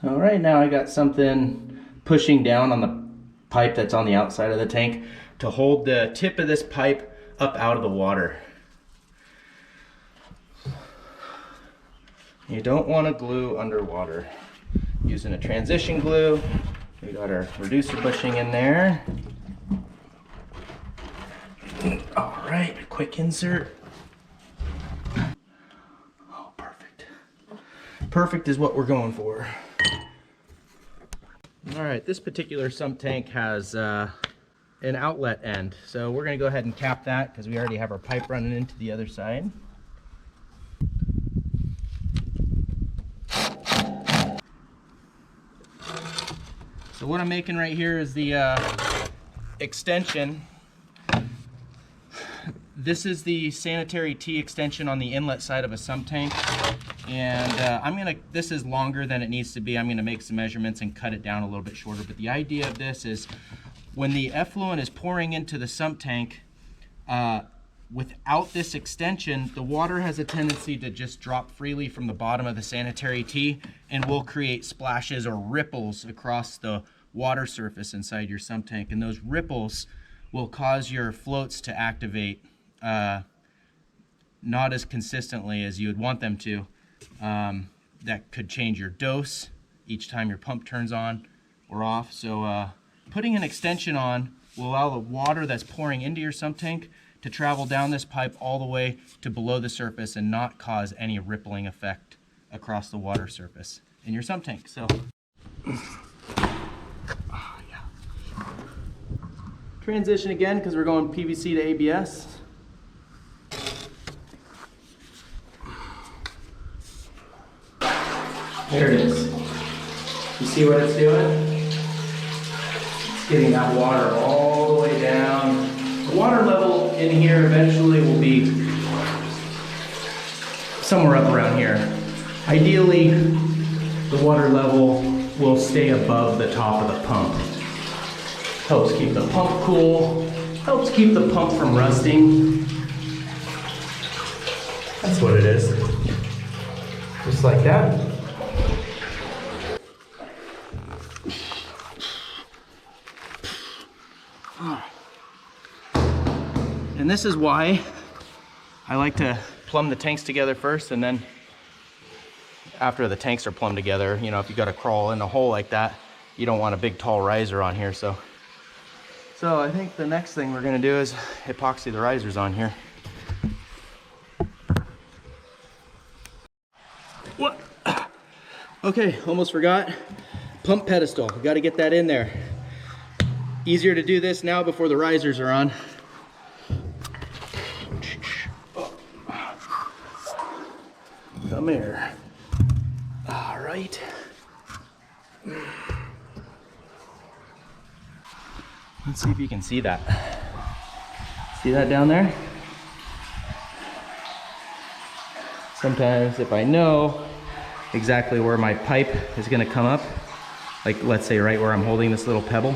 All right, now I got something pushing down on the pipe that's on the outside of the tank to hold the tip of this pipe up out of the water. You don't want to glue underwater. Using a transition glue, we got our reducer bushing in there. All right, quick insert. Oh, perfect. Perfect is what we're going for. All right, this particular sump tank has an outlet end. So we're gonna go ahead and cap that because we already have our pipe running into the other side. So what I'm making right here is the extension. This is the sanitary T extension on the inlet side of a sump tank. And this is longer than it needs to be. I'm gonna make some measurements and cut it down a little bit shorter. But the idea of this is when the effluent is pouring into the sump tank, without this extension, the water has a tendency to just drop freely from the bottom of the sanitary T and will create splashes or ripples across the water surface inside your sump tank. And those ripples will cause your floats to activate not as consistently as you would want them to. That could change your dose each time your pump turns on or off. So putting an extension on will allow the water that's pouring into your sump tank to travel down this pipe all the way to below the surface and not cause any rippling effect across the water surface in your sump tank. So transition again because we're going PVC to ABS. There it is. You see what it's doing? It's getting that water all the way down. The water level in here eventually will be somewhere up around here. Ideally, the water level will stay above the top of the pump. Helps keep the pump cool, helps keep the pump from rusting. That's what it is. Just like that. And this is why I like to plumb the tanks together first, and then after the tanks are plumbed together, you know, if you got to crawl in a hole like that, you don't want a big tall riser on here. So I think the next thing we're gonna do is epoxy the risers on here. What? Okay, almost forgot. Pump pedestal, we gotta get that in there. Easier to do this now before the risers are on. Come here. All right. Let's see if you can see that. See that down there? Sometimes if I know exactly where my pipe is gonna come up, like let's say right where I'm holding this little pebble,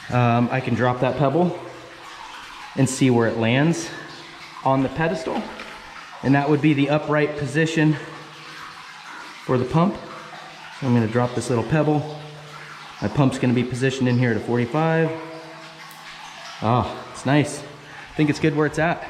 I can drop that pebble and see where it lands on the pedestal. And that would be the upright position for the pump. So I'm gonna drop this little pebble. My pump's gonna be positioned in here at a 45. Oh, it's nice. I think it's good where it's at.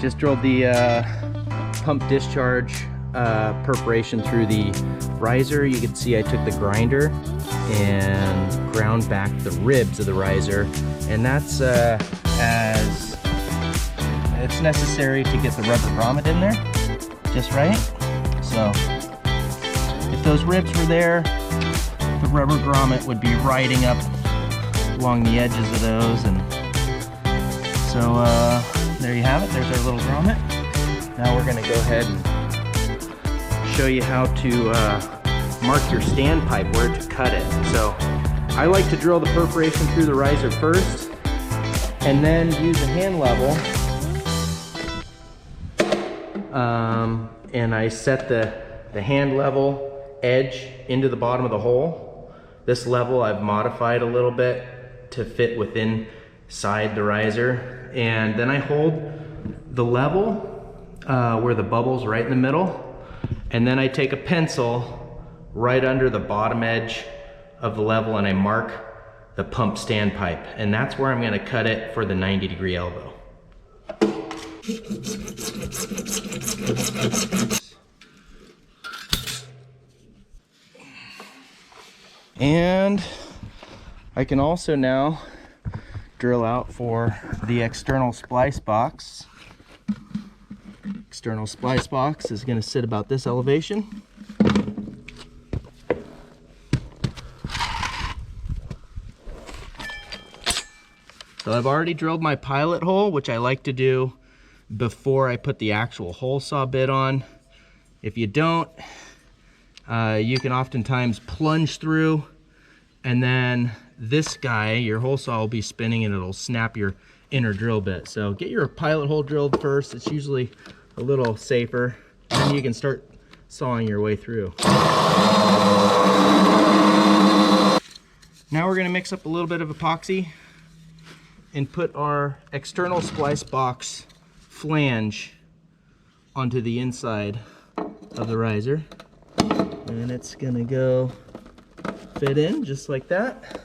Just drilled the pump discharge perforation through the riser. You can see I took the grinder and ground back the ribs of the riser, and that's as it's necessary to get the rubber grommet in there just right. So if those ribs were there, the rubber grommet would be riding up along the edges of those, and so there you have it. There's our little grommet. Now we're going to go ahead and show you how to mark your standpipe, where to cut it. So I like to drill the perforation through the riser first, and then use a hand level, and I set the hand level edge into the bottom of the hole. This level I've modified a little bit to fit within inside the riser, and then I hold the level where the bubble's right in the middle, and then I take a pencil right under the bottom edge of the level and I mark the pump standpipe, and that's where I'm going to cut it for the 90-degree elbow. And I can also now drill out for the external splice box. External splice box is going to sit about this elevation. So I've already drilled my pilot hole, which I like to do before I put the actual hole saw bit on. If you don't, you can oftentimes plunge through, and then this guy, your hole saw, will be spinning and it'll snap your inner drill bit. So get your pilot hole drilled first. It's usually a little safer, and then you can start sawing your way through. Now we're going to mix up a little bit of epoxy and put our external splice box flange onto the inside of the riser, and it's gonna go fit in just like that.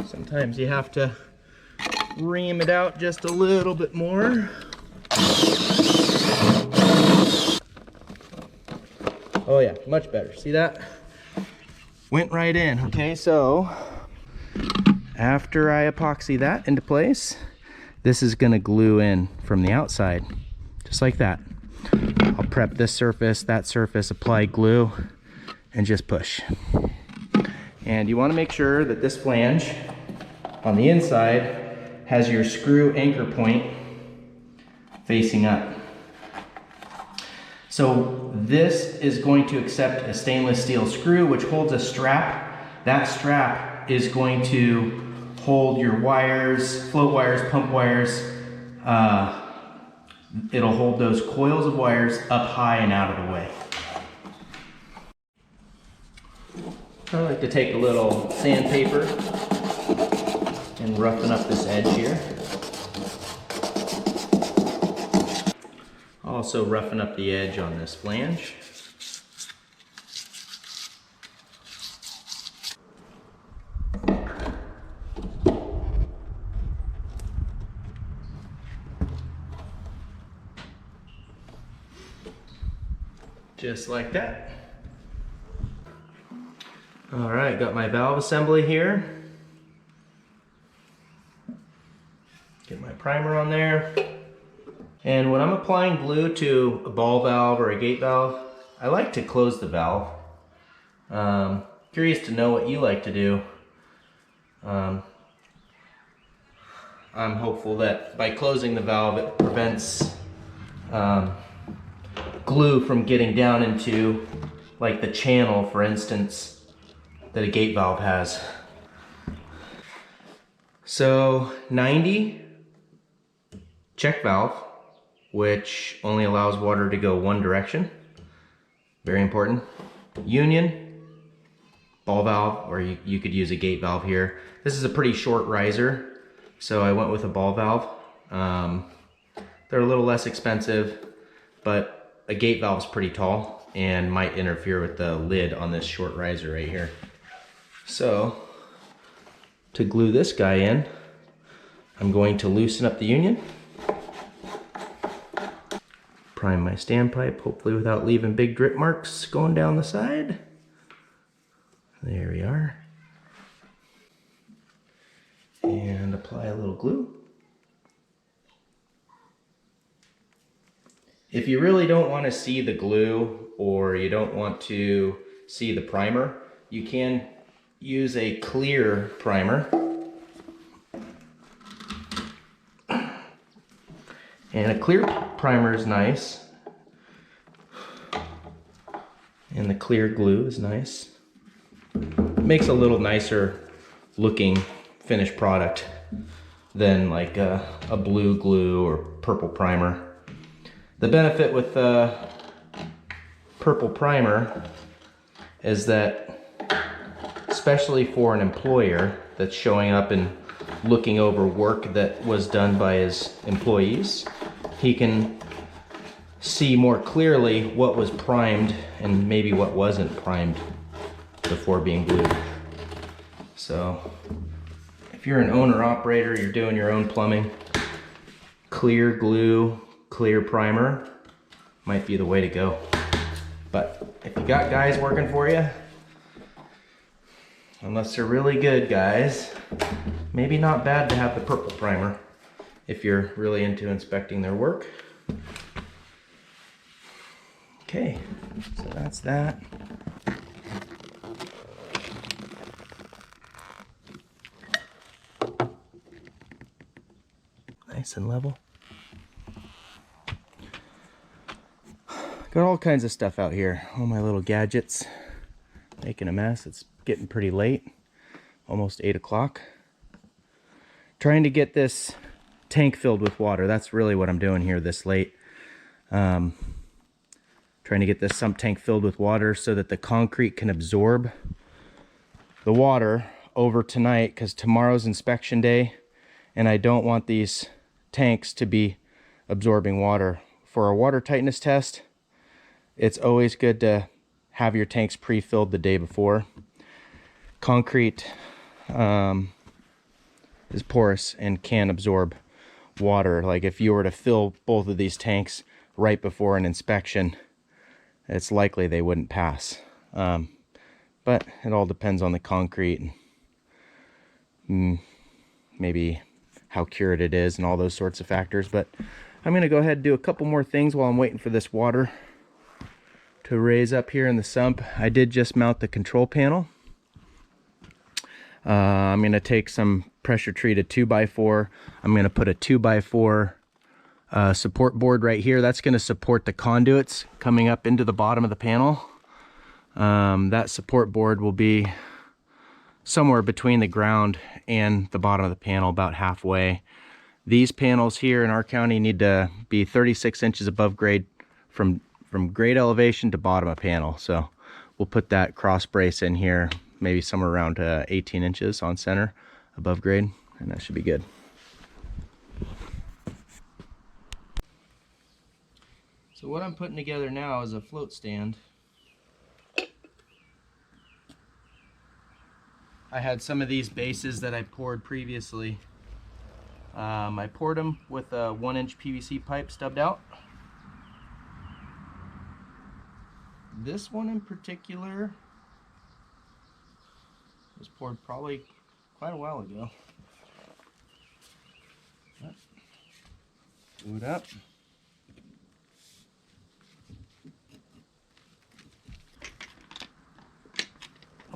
Sometimes you have to ream it out just a little bit more. Oh yeah, much better. See that? Went right in. Okay, so after I epoxy that into place, this is gonna glue in from the outside, just like that. I'll prep this surface, that surface, apply glue, and just push. And you wanna make sure that this flange on the inside has your screw anchor point facing up. So this is going to accept a stainless steel screw which holds a strap. That strap is going to hold your wires, float wires, pump wires. It'll hold those coils of wires up high and out of the way. I like to take a little sandpaper and roughen up this edge here. Also roughen up the edge on this flange. Just like that. All right, got my valve assembly here. Get my primer on there. And when I'm applying glue to a ball valve or a gate valve, I like to close the valve. Curious to know what you like to do. I'm hopeful that by closing the valve, it prevents glue from getting down into like the channel, for instance, that a gate valve has. So 90 check valve, which only allows water to go one direction. Very important. Union, ball valve, or you could use a gate valve here. This is a pretty short riser, so I went with a ball valve. They're a little less expensive, but a gate valve is pretty tall and might interfere with the lid on this short riser right here. So to glue this guy in, I'm going to loosen up the union, prime my standpipe, hopefully without leaving big drip marks going down the side. There we are. And apply a little glue. If you really don't want to see the glue, or you don't want to see the primer, you can use a clear primer. And a clear primer is nice. And the clear glue is nice. It makes a little nicer looking finished product than like a blue glue or purple primer. The benefit with purple primer is that, especially for an employer that's showing up and looking over work that was done by his employees, he can see more clearly what was primed and maybe what wasn't primed before being glued. So if you're an owner operator, you're doing your own plumbing, clear glue, clear primer might be the way to go. But if you got guys working for you, unless they're really good guys, maybe not bad to have the purple primer if you're really into inspecting their work. Okay, so that's that. Nice and level. Got all kinds of stuff out here. All my little gadgets. Making a mess. It's getting pretty late. Almost 8 o'clock. Trying to get this tank filled with water. That's really what I'm doing here this late. Trying to get this sump tank filled with water so that the concrete can absorb the water over tonight, because tomorrow's inspection day and I don't want these tanks to be absorbing water. For a water tightness test, it's always good to have your tanks pre-filled the day before. Concrete is porous and can absorb water. Like if you were to fill both of these tanks right before an inspection, it's likely they wouldn't pass. But it all depends on the concrete, and maybe how cured it is and all those sorts of factors. But I'm gonna go ahead and do a couple more things while I'm waiting for this water to raise up here in the sump. I did just mount the control panel. I'm gonna take some pressure treated 2x4. I'm gonna put a 2x4 support board right here. That's gonna support the conduits coming up into the bottom of the panel. That support board will be somewhere between the ground and the bottom of the panel, about halfway. These panels here in our county need to be 36 inches above grade from grade elevation to bottom of panel. So we'll put that cross brace in here, maybe somewhere around 18 inches on center above grade, and that should be good. So what I'm putting together now is a float stand. I had some of these bases that I poured previously. I poured them with a 1-inch PVC pipe stubbed out. This one in particular was poured probably quite a while ago. Glue it up.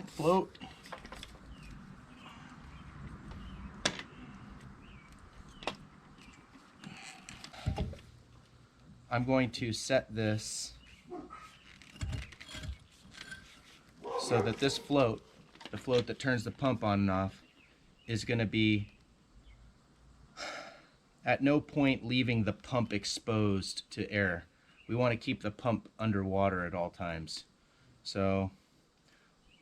Float. I'm going to set this so that this float, the float that turns the pump on and off, is going to be at no point leaving the pump exposed to air. We want to keep the pump underwater at all times. So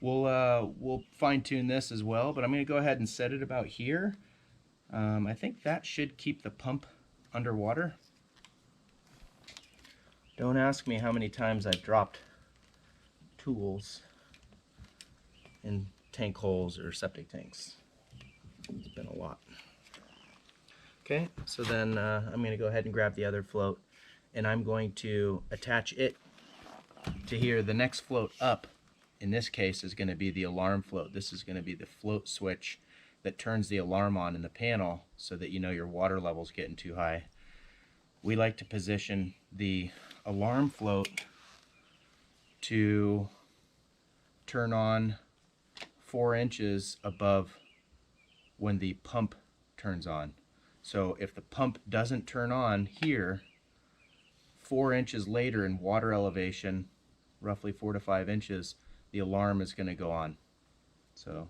we'll fine tune this as well, but I'm going to go ahead and set it about here. I think that should keep the pump underwater. Don't ask me how many times I've dropped tools in tank holes or septic tanks. It's been a lot. Okay, so then I'm going to go ahead and grab the other float, and I'm going to attach it to here. The next float up, in this case, is going to be the alarm float. This is going to be the float switch that turns the alarm on in the panel so that you know your water level's getting too high. We like to position the alarm float to turn on 4 inches above when the pump turns on. So if the pump doesn't turn on here, 4 inches later in water elevation, roughly 4 to 5 inches, the alarm is going to go on. So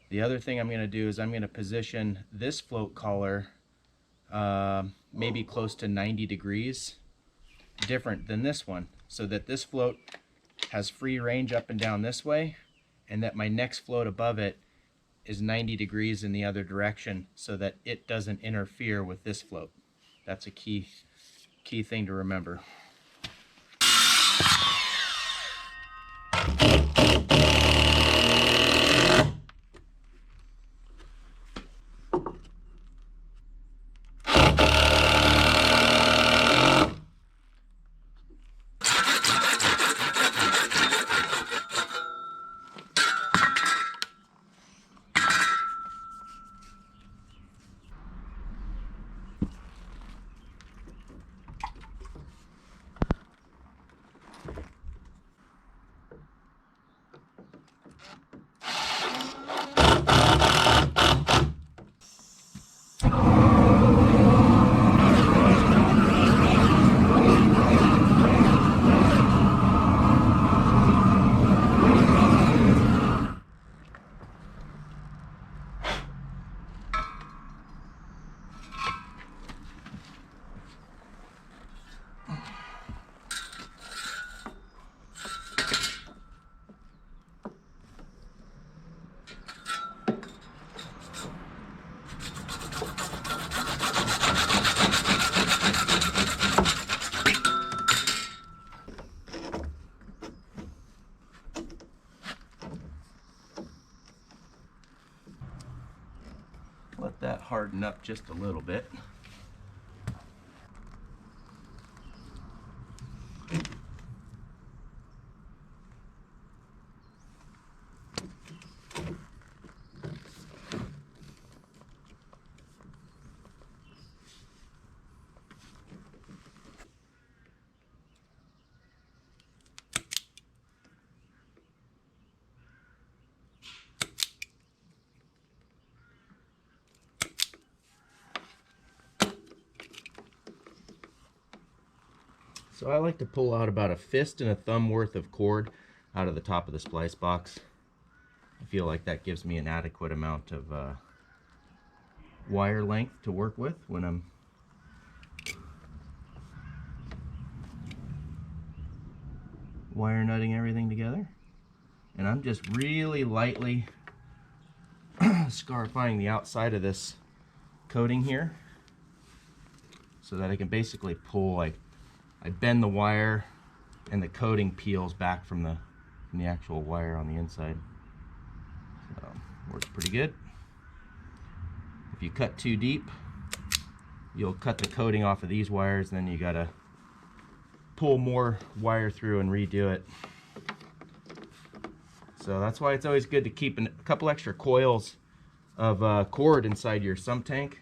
the other thing I'm going to do is I'm going to position this float collar maybe close to 90 degrees different than this one, so that this float has free range up and down this way, and that my next float above it is 90 degrees in the other direction, so that it doesn't interfere with this float. That's a key thing to remember. Let that harden up just a little bit. So I like to pull out about a fist and a thumb worth of cord out of the top of the splice box. I feel like that gives me an adequate amount of wire length to work with when I'm wire nutting everything together. And I'm just really lightly scarifying the outside of this coating here so that I can basically pull, like, I bend the wire and the coating peels back from the actual wire on the inside. So, works pretty good. If you cut too deep, you'll cut the coating off of these wires, and then you gotta pull more wire through and redo it. So that's why it's always good to keep a couple extra coils of cord inside your sump tank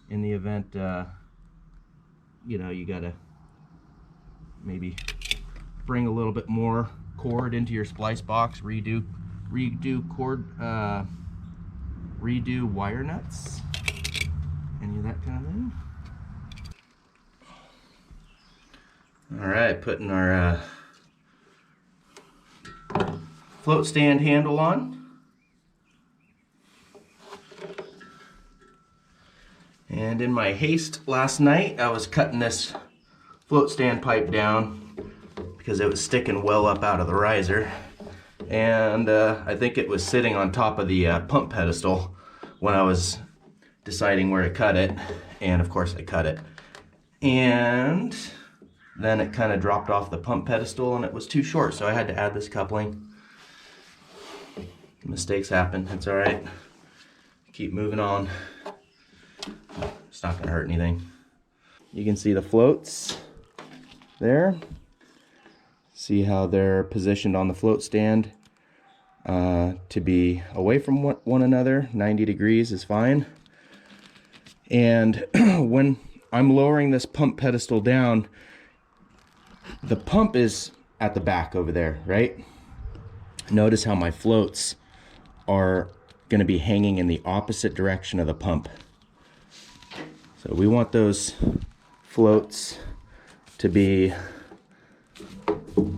in the event you know, you gotta maybe bring a little bit more cord into your splice box, redo cord, redo wire nuts, any of that kind of thing. All right, putting our float stand handle on. And in my haste last night, I was cutting this float stand pipe down because it was sticking well up out of the riser, and I think it was sitting on top of the pump pedestal when I was deciding where to cut it, and of course I cut it, and then it kind of dropped off the pump pedestal and it was too short, so I had to add this coupling. Mistakes happen, it's alright. keep moving on. It's not gonna hurt anything. You can see the floats there. See how they're positioned on the float stand to be away from one another. 90 degrees is fine. And when I'm lowering this pump pedestal down, the pump is at the back over there, right? Notice how my floats are going to be hanging in the opposite direction of the pump. So we want those floats to be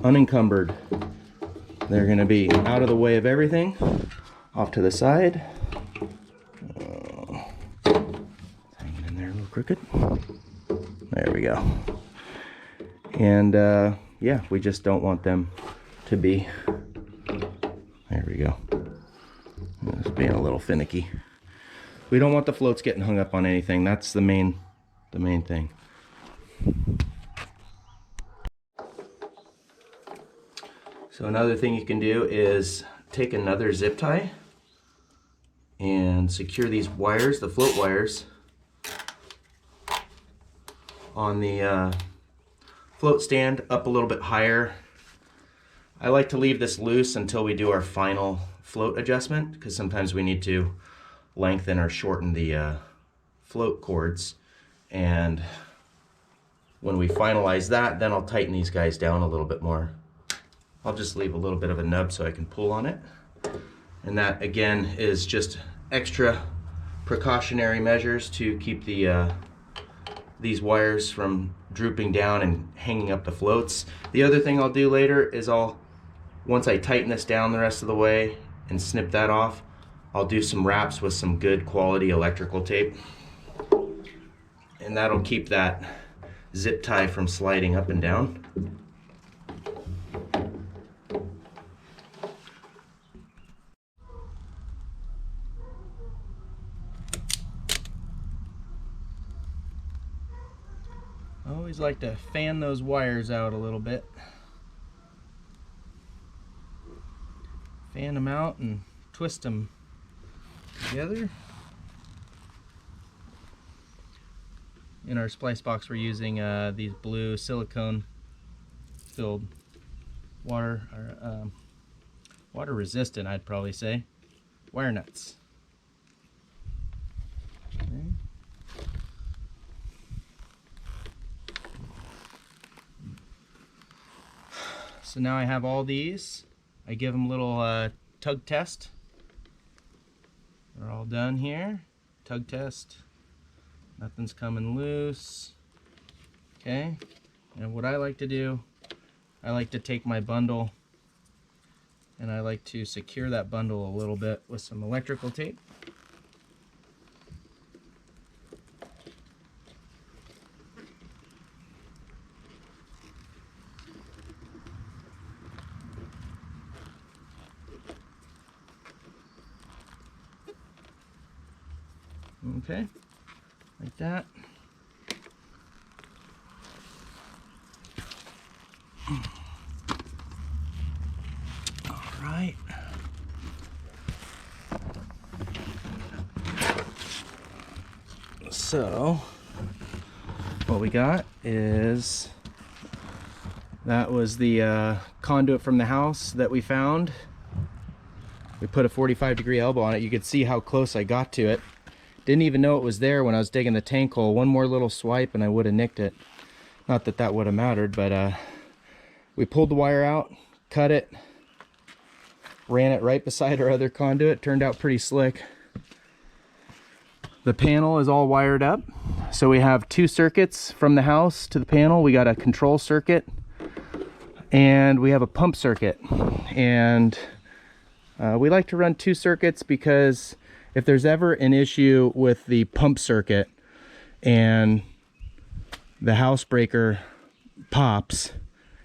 unencumbered. They're going to be out of the way of everything, off to the side. Hanging in there a little crooked. There we go. And yeah, we just don't want them to be. There we go. Just being a little finicky. We don't want the floats getting hung up on anything. That's the main thing. So another thing you can do is take another zip tie and secure these wires, the float wires, on the float stand up a little bit higher. I like to leave this loose until we do our final float adjustment, because sometimes we need to lengthen or shorten the float cords, and when we finalize that, then I'll tighten these guys down a little bit more. I'll just leave a little bit of a nub so I can pull on it, and that again is just extra precautionary measures to keep the these wires from drooping down and hanging up the floats. The other thing I'll do later is once I tighten this down the rest of the way and snip that off, I'll do some wraps with some good quality electrical tape, and that'll keep that zip tie from sliding up and down. I always like to fan those wires out a little bit. Fan them out and twist them together. In our splice box we're using these blue silicone filled water resistant, I'd probably say, wire nuts. Okay. So now I have all these. I give them a little tug test. They're all done here. Tug test. Nothing's coming loose. Okay. And what I like to do, I like to take my bundle and I like to secure that bundle a little bit with some electrical tape. Okay, like that. All right. So, what we got is, that was the conduit from the house that we found. We put a 45-degree elbow on it. You could see how close I got to it. Didn't even know it was there when I was digging the tank hole. One more little swipe and I would have nicked it. Not that that would have mattered, but we pulled the wire out, cut it, ran it right beside our other conduit. Turned out pretty slick. The panel is all wired up. So we have 2 circuits from the house to the panel. We got a control circuit and we have a pump circuit. And we like to run 2 circuits because if there's ever an issue with the pump circuit and the house breaker pops,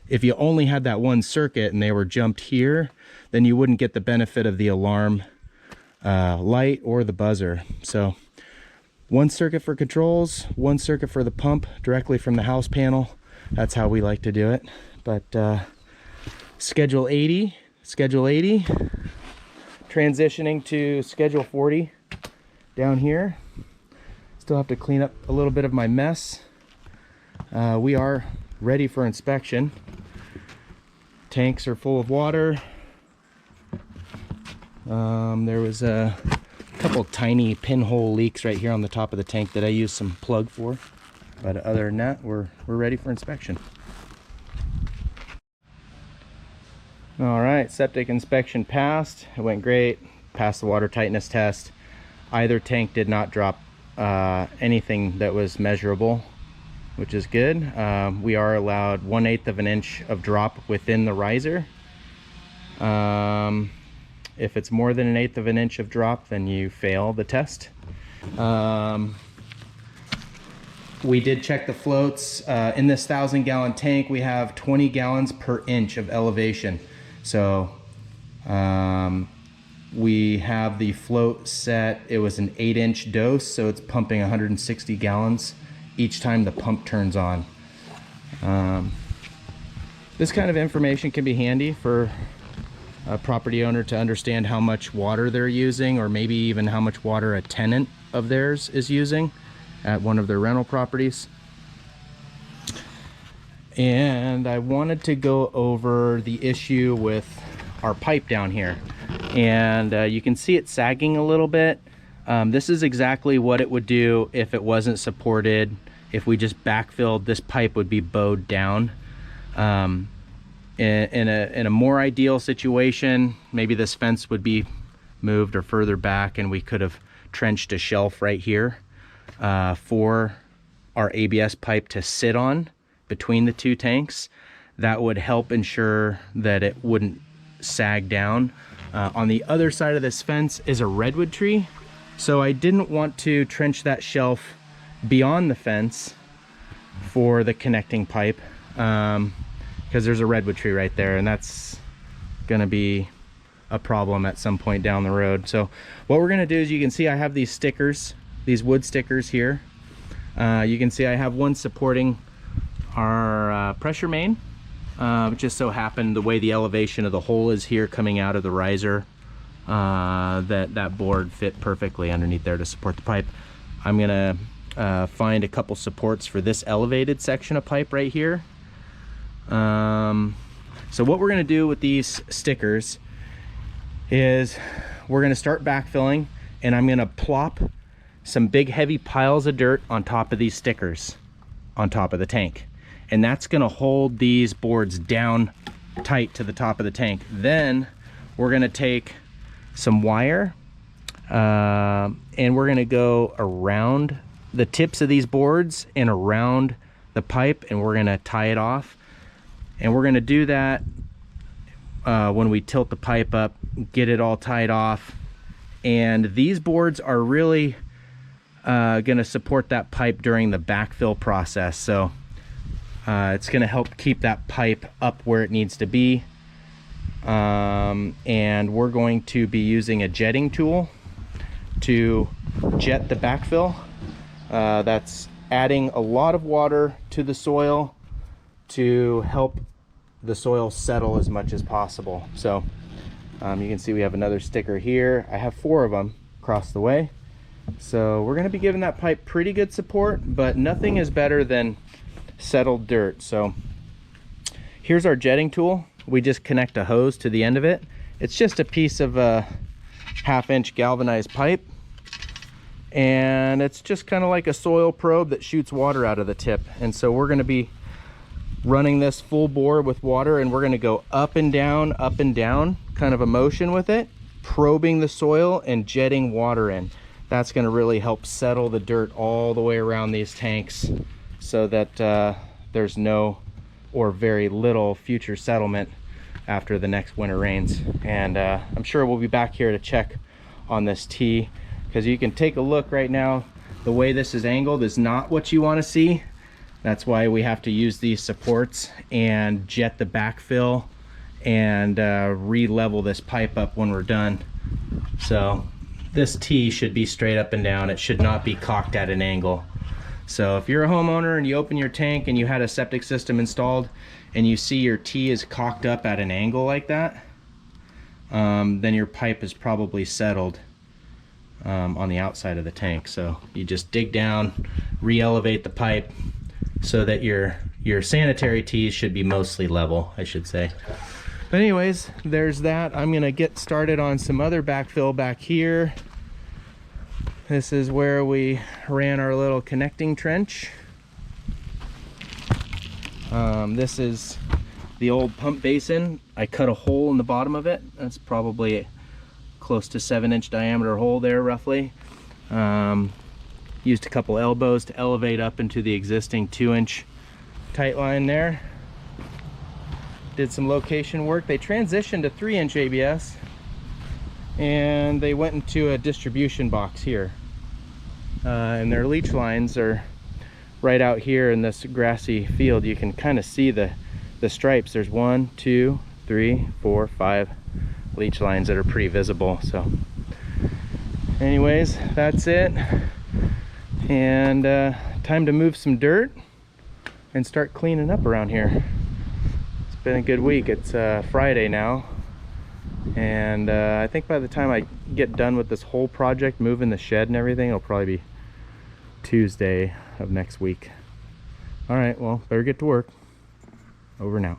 if you only had that one circuit and they were jumped here, then you wouldn't get the benefit of the alarm light or the buzzer. So 1 circuit for controls, 1 circuit for the pump directly from the house panel. That's how we like to do it. But schedule 80, transitioning to schedule 40 down here. Still have to clean up a little bit of my mess. We are ready for inspection. Tanks are full of water. There was a couple tiny pinhole leaks right here on the top of the tank that I used some plug for. But other than that, we're ready for inspection. All right, septic inspection passed. It went great. Passed the water tightness test. Either tank did not drop anything that was measurable, which is good. We are allowed 1/8 of an inch of drop within the riser. If it's more than 1/8 of an inch of drop, then you fail the test. We did check the floats. In this 1,000-gallon tank, we have 20 gallons per inch of elevation. So we have the float set. It was an 8-inch dose, so it's pumping 160 gallons each time the pump turns on. This kind of information can be handy for a property owner to understand how much water they're using, or maybe even how much water a tenant of theirs is using at one of their rental properties. And I wanted to go over the issue with our pipe down here. And you can see it sagging a little bit. This is exactly what it would do if it wasn't supported. If we just backfilled, this pipe would be bowed down. In a more ideal situation, maybe this fence would be moved or further back, and we could have trenched a shelf right here for our ABS pipe to sit on between the two tanks. That would help ensure that it wouldn't sag down. On the other side of this fence is a redwood tree, so I didn't want to trench that shelf beyond the fence for the connecting pipe, because there's a redwood tree right there, and that's gonna be a problem at some point down the road. So what we're gonna do is, you can see I have these stickers, these wood stickers here. You can see I have one supporting our pressure main. It just so happened the way the elevation of the hole is here coming out of the riser, that board fit perfectly underneath there to support the pipe. I'm gonna find a couple supports for this elevated section of pipe right here. So what we're gonna do with these stickers is we're gonna start backfilling, and I'm gonna plop some big heavy piles of dirt on top of these stickers on top of the tank, and that's gonna hold these boards down tight to the top of the tank. Then we're gonna take some wire and we're gonna go around the tips of these boards and around the pipe, and we're gonna tie it off. And we're gonna do that when we tilt the pipe up, get it all tied off. And these boards are really gonna support that pipe during the backfill process. So it's gonna help keep that pipe up where it needs to be. And we're going to be using a jetting tool to jet the backfill. That's adding a lot of water to the soil to help the soil settle as much as possible. So you can see we have another sticker here. I have 4 of them across the way. So we're gonna be giving that pipe pretty good support, but nothing is better than settled dirt. So here's our jetting tool. We just connect a hose to the end of it. It's just a piece of a 1/2-inch galvanized pipe, and it's just kind of like a soil probe that shoots water out of the tip. And so we're going to be running this full bore with water, and we're going to go up and down, kind of a motion with it, probing the soil and jetting water in. That's going to really help settle the dirt all the way around these tanks, so that there's no or very little future settlement after the next winter rains. And I'm sure we'll be back here to check on this tee, because you can take a look right now. The way this is angled is not what you want to see. That's why we have to use these supports and jet the backfill and re-level this pipe up when we're done. So this tee should be straight up and down. It should not be cocked at an angle. So if you're a homeowner and you open your tank and you had a septic system installed and you see your tee is cocked up at an angle like that, then your pipe is probably settled. on the outside of the tank. So you just dig down, re-elevate the pipe so that your sanitary tees should be mostly level, I should say. But anyways, there's that. I'm gonna get started on some other backfill back here. This is where we ran our little connecting trench. This is the old pump basin. I cut a hole in the bottom of it. That's probably a close to 7-inch diameter hole there, roughly. Used a couple elbows to elevate up into the existing 2-inch tight line there. Did some location work. They transitioned to 3-inch ABS, and they went into a distribution box here. And their leach lines are right out here in this grassy field. You can kind of see the stripes. There's 1, 2, 3, 4, 5 leach lines that are pretty visible. So anyways, that's it. And time to move some dirt and start cleaning up around here. It's been a good week. It's Friday now, and I think by the time I get done with this whole project, moving the shed and everything, it'll probably be Tuesday of next week. All right, well, better get to work. Over and out.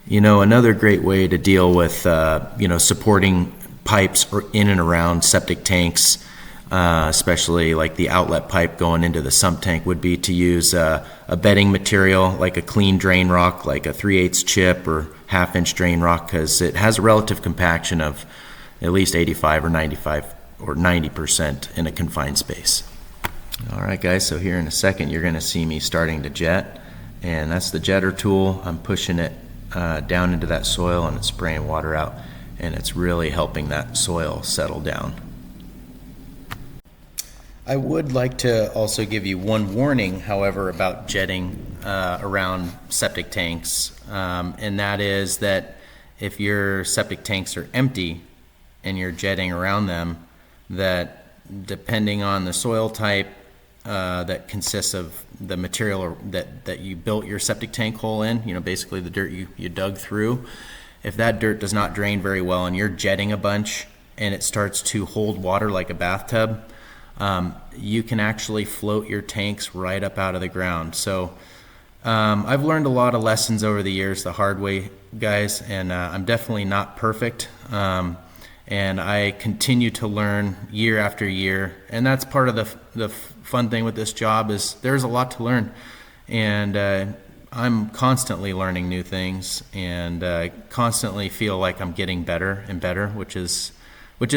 You know, another great way to deal with, supporting pipes in and around septic tanks, especially like the outlet pipe going into the sump tank, would be to use a bedding material like a clean drain rock, like a 3/8 chip or 1/2-inch drain rock, because it has a relative compaction of at least 85 or 95 or 90% in a confined space. All right, guys, so here in a second you're going to see me starting to jet, and that's the jetter tool. I'm pushing it down into that soil and it's spraying water out, and it's really helping that soil settle down. I would like to also give you one warning, however, about jetting around septic tanks, and that is that if your septic tanks are empty and you're jetting around them, that depending on the soil type that consists of the material that you built your septic tank hole in, basically the dirt you dug through, if that dirt does not drain very well and you're jetting a bunch and it starts to hold water like a bathtub, you can actually float your tanks right up out of the ground. So I've learned a lot of lessons over the years the hard way, guys, and I'm definitely not perfect. And I continue to learn year after year, and that's part of the fun thing with this job, is there's a lot to learn, and I'm constantly learning new things, and constantly feel like I'm getting better and better, which is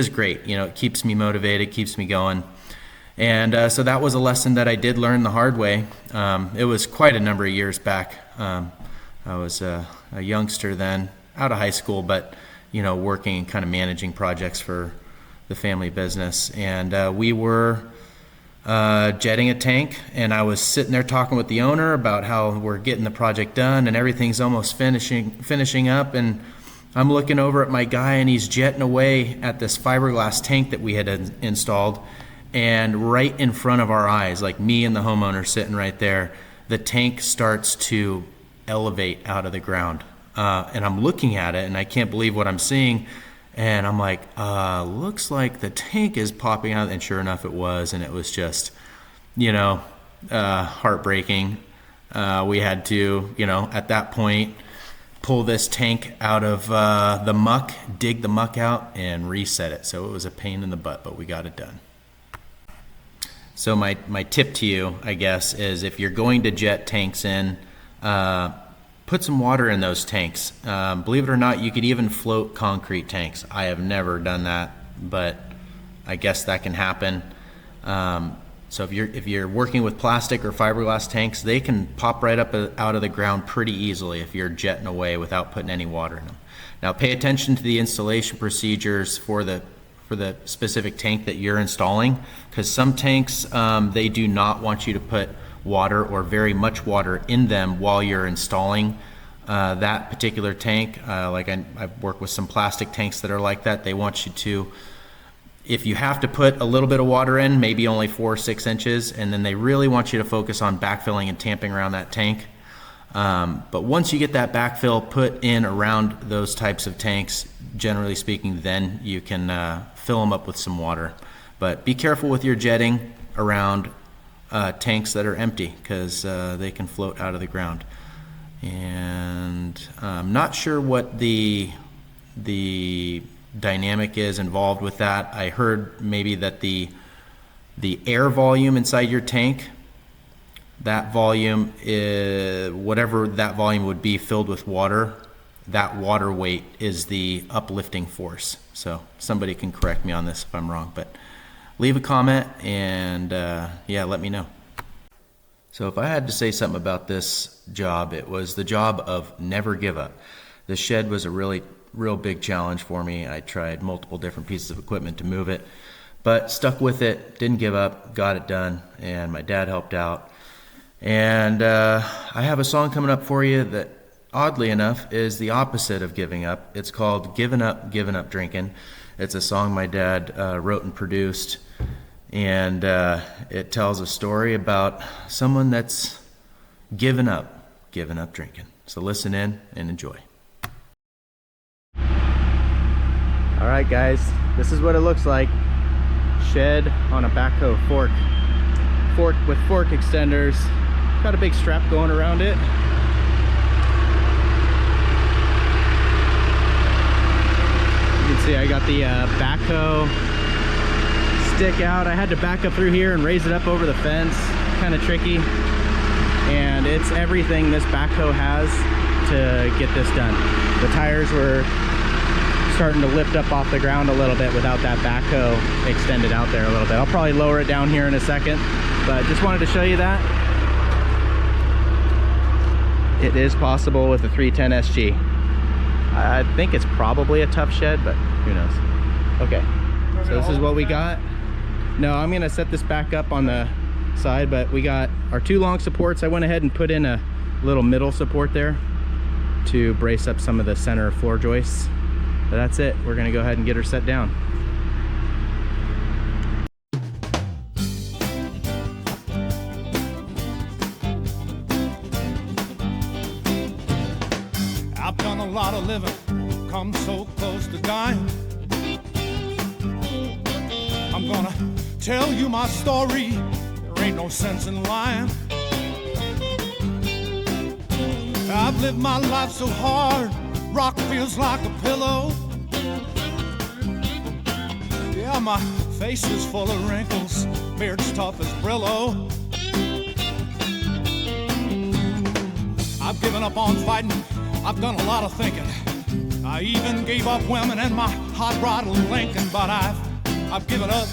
great. It keeps me motivated, keeps me going, And so that was a lesson that I did learn the hard way. It was quite a number of years back. I was a youngster then, out of high school, but working and kind of managing projects for the family business. And we were jetting a tank, and I was sitting there talking with the owner about how we're getting the project done and everything's almost finishing up. And I'm looking over at my guy, and he's jetting away at this fiberglass tank that we had installed. And right in front of our eyes, like me and the homeowner sitting right there, the tank starts to elevate out of the ground. And I'm looking at it, and I can't believe what I'm seeing. And I'm like, looks like the tank is popping out. And sure enough, it was. And it was just, heartbreaking. We had to, at that point, pull this tank out of the muck, dig the muck out, and reset it. So it was a pain in the butt, but we got it done. So my tip to you, I guess, is if you're going to jet tanks in, put some water in those tanks. Believe it or not, you could even float concrete tanks. I have never done that, but I guess that can happen. So if you're working with plastic or fiberglass tanks, they can pop right up out of the ground pretty easily if you're jetting away without putting any water in them. Now pay attention to the installation procedures for the specific tank that you're installing, because some tanks, they do not want you to put water or very much water in them while you're installing that particular tank. Like I've worked with some plastic tanks that are like that. They want you to, if you have to put a little bit of water in, maybe only 4 or 6 inches, and then they really want you to focus on backfilling and tamping around that tank. But once you get that backfill put in around those types of tanks, generally speaking, then you can fill them up with some water. But be careful with your jetting around tanks that are empty, because they can float out of the ground. And I'm not sure what the dynamic is involved with that. I heard maybe that the air volume inside your tank, that volume is whatever that volume would be filled with water, that water weight is the uplifting force. So somebody can correct me on this if I'm wrong, but leave a comment and let me know. So if I had to say something about this job, it was the job of never give up. The shed was a real big challenge for me. I tried multiple different pieces of equipment to move it, but stuck with it, didn't give up, got it done, and my dad helped out. And I have a song coming up for you that, oddly enough, is the opposite of giving up. It's called Givin' Up Drinkin'. It's a song my dad wrote and produced, and it tells a story about someone that's given up drinking. So listen in and enjoy. All right, guys, this is what it looks like. Shed on a backhoe fork with fork extenders. Got a big strap going around it. You can see I got the backhoe stick out. I had to back up through here and raise it up over the fence. Kind of tricky. And it's everything this backhoe has to get this done. The tires were starting to lift up off the ground a little bit without that backhoe extended out there a little bit. I'll probably lower it down here in a second, but just wanted to show you that. It is possible with the 310 SG. I think it's probably a tough shed, but who knows. Okay, so this is what we got. No, I'm gonna set this back up on the side, but we got our 2 long supports. I went ahead and put in a little middle support there to brace up some of the center floor joists. But that's it. We're gonna go ahead and get her set down. I've done a lot of living, come so close to dying. I'm gonna tell you my story, there ain't no sense in lying. I've lived my life so hard, rock feels like a pillow. Yeah, my face is full of wrinkles, beard's tough as Brillo. I've given up on fighting, I've done a lot of thinking. I even gave up women and my hot rod Lincoln, but I've given up.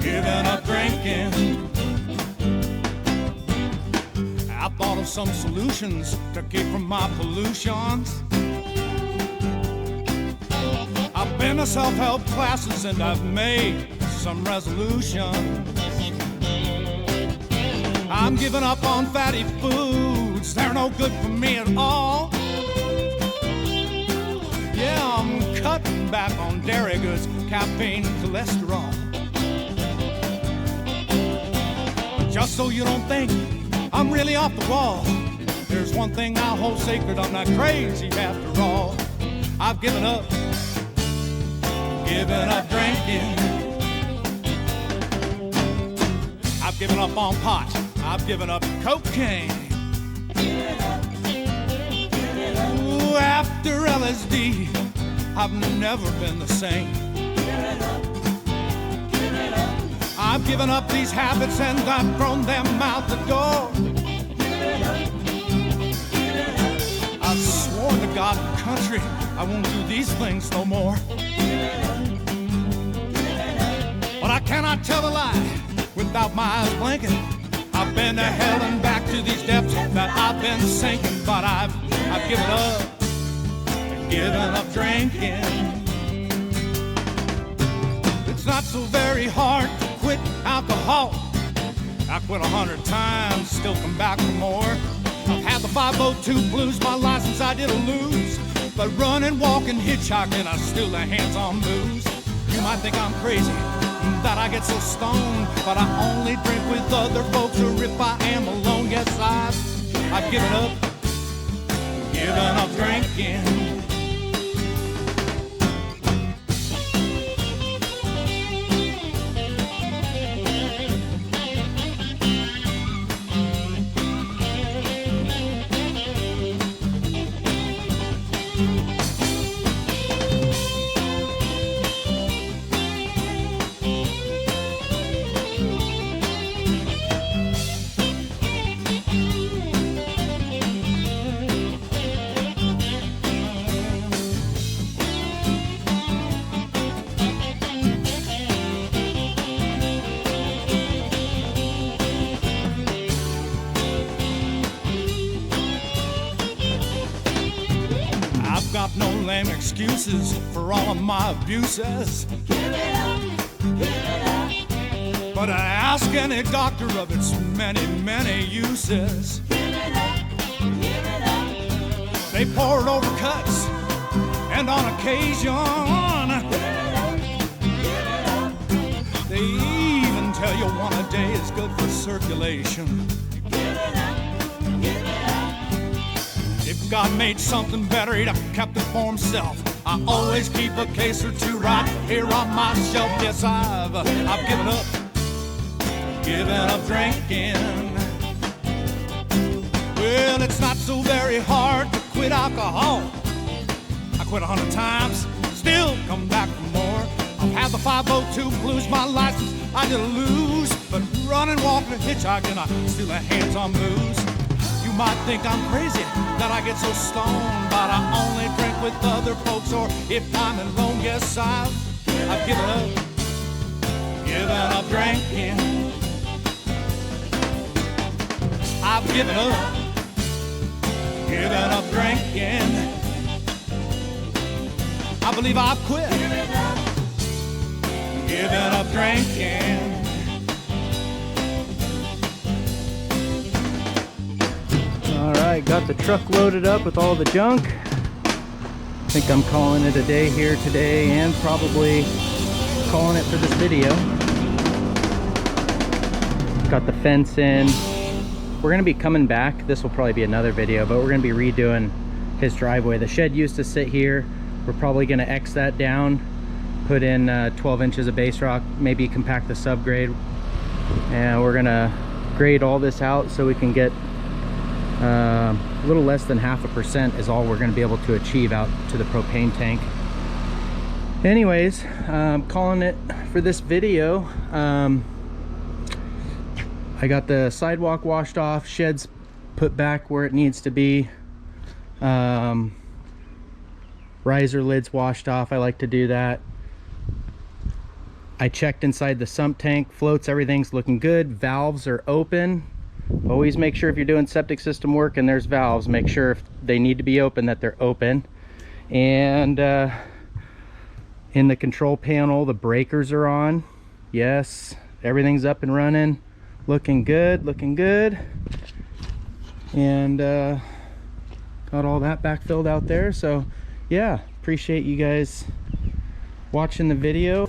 giving up drinking. I thought of some solutions to keep from my pollutions. I've been to self-help classes and I've made some resolutions. I'm giving up on fatty foods, they're no good for me at all. Yeah, I'm cutting back on dairy goods, caffeine, cholesterol. But just so you don't think I'm really off the wall, there's one thing I hold sacred, I'm not crazy after all. I've given up drinking. I've given up on pot, I've given up cocaine. Ooh, after LSD, I've never been the same. I've given up these habits and I've thrown them out the door. I've sworn to God and country I won't do these things no more. But I cannot tell a lie without my eyes blinking. I've been to hell and back to these depths that I've been sinking. But I've given up drinking. It's not so very hard to quit alcohol. I quit 100 times, still come back for more. I've had the 502 blues, my license I did lose. But running, walking, hitchhiking, I still the hands-on booze. You might think I'm crazy that I get so stoned, but I only drink with other folks, or if I am alone. Yes, I've given up drinking. Got no lame excuses for all of my abuses. Give it up. But I ask any doctor of its many, many uses. Give it up. They pour it over cuts, and on occasion, they even tell you one a day is good for circulation. If God made something better, he'd have kept it for himself. I always keep a case or two right here on my shelf. Yes, I've given up drinking. Well, it's not so very hard to quit alcohol. I quit 100 times, still come back for more. I've had the 502 blues, my license I did lose. But running, walking, hitchhiking, I still have hands on booze. You might think I'm crazy that I get so stoned, but I only drink with other folks, or if I'm alone. Yes, I've given up drinking. I've given up drinking. I believe I've quit giving up drinking. All right, got the truck loaded up with all the junk. I think I'm calling it a day here today, and probably calling it for this video. Got the fence in. We're gonna be coming back. This will probably be another video, but we're gonna be redoing his driveway. The shed used to sit here. We're probably gonna X that down, put in 12 inches of base rock, maybe compact the subgrade, and we're gonna grade all this out so we can get a little less than 0.5% is all we're going to be able to achieve out to the propane tank. Anyways, calling it for this video. I got the sidewalk washed off, sheds put back where it needs to be, riser lids washed off. I like to do that. I checked inside the sump tank, floats, everything's looking good. Valves are open. Always make sure if you're doing septic system work and there's valves, make sure if they need to be open that they're open. And in the control panel, the breakers are on. Yes, everything's up and running. Looking good, looking good. And got all that backfilled out there. So yeah, appreciate you guys watching the video.